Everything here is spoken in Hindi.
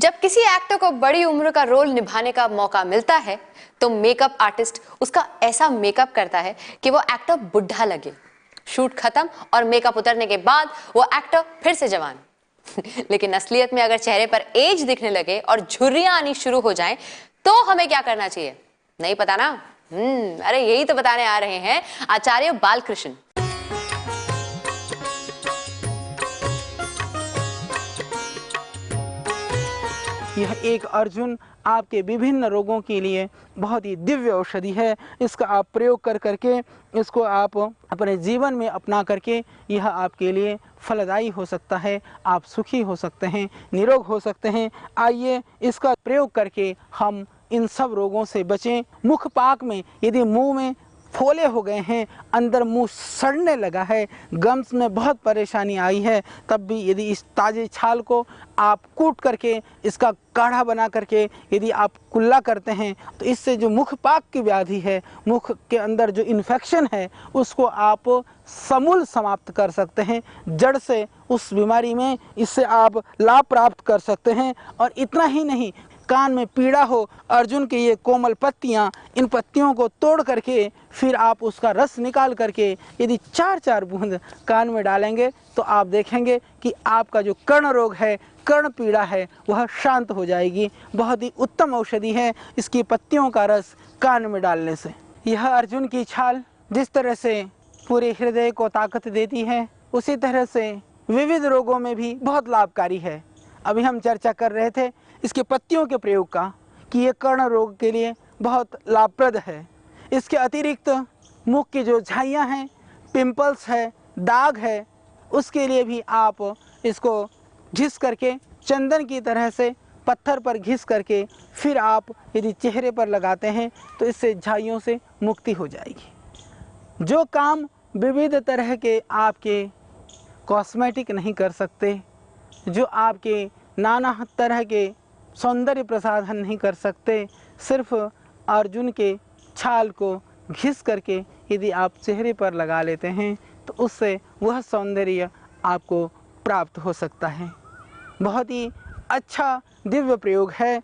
जब किसी एक्टर को बड़ी उम्र का रोल निभाने का मौका मिलता है तो मेकअप आर्टिस्ट उसका ऐसा मेकअप करता है कि वो एक्टर बुढ़ा लगे। शूट खत्म और मेकअप उतरने के बाद वो एक्टर फिर से जवान। लेकिन असलियत में अगर चेहरे पर एज दिखने लगे और झुर्रियां आनी शुरू हो जाएं तो हमें क्या करना चाहिए? नहीं पता ना? अरे यही तो बताने आ रहे हैं आचार्य बालकृष्ण। यह एक अर्जुन आपके विभिन्न रोगों के लिए बहुत ही दिव्य औषधि है। इसका आप प्रयोग कर करके इसको आप अपने जीवन में अपना करके यह आपके लिए फलदायी हो सकता है। आप सुखी हो सकते हैं, निरोग हो सकते हैं। आइए इसका प्रयोग करके हम इन सब रोगों से बचें। मुख पाक में यदि मुंह में फोले हो गए हैं, अंदर मुंह सड़ने लगा है, गम्स में बहुत परेशानी आई है, तब भी यदि इस ताज़े छाल को आप कूट करके इसका काढ़ा बना करके यदि आप कुल्ला करते हैं तो इससे जो मुख पाक की व्याधि है, मुख के अंदर जो इन्फेक्शन है, उसको आप समूल समाप्त कर सकते हैं। जड़ से उस बीमारी में इससे आप लाभ प्राप्त कर सकते हैं। और इतना ही नहीं, कान में पीड़ा हो, अर्जुन की ये कोमल पत्तियाँ, इन पत्तियों को तोड़ करके फिर आप उसका रस निकाल करके यदि 4-4 बूंद कान में डालेंगे तो आप देखेंगे कि आपका जो कर्ण रोग है, कर्ण पीड़ा है, वह शांत हो जाएगी। बहुत ही उत्तम औषधि है इसकी पत्तियों का रस कान में डालने से। यह अर्जुन की छाल जिस तरह से पूरे हृदय को ताकत देती है, उसी तरह से विविध रोगों में भी बहुत लाभकारी है। अभी हम चर्चा कर रहे थे इसके पत्तियों के प्रयोग का कि ये कर्ण रोग के लिए बहुत लाभप्रद है। इसके अतिरिक्त मुख की जो झाइयाँ हैं, पिंपल्स है, दाग है, उसके लिए भी आप इसको घिस करके चंदन की तरह से पत्थर पर घिस करके फिर आप यदि चेहरे पर लगाते हैं तो इससे झाइयों से मुक्ति हो जाएगी। जो काम विविध तरह के आपके कॉस्मेटिक नहीं कर सकते, जो आपके नाना तरह के सौंदर्य प्रसाधन नहीं कर सकते, सिर्फ अर्जुन के छाल को घिस करके यदि आप चेहरे पर लगा लेते हैं तो उससे वह सौंदर्य आपको प्राप्त हो सकता है। बहुत ही अच्छा दिव्य प्रयोग है।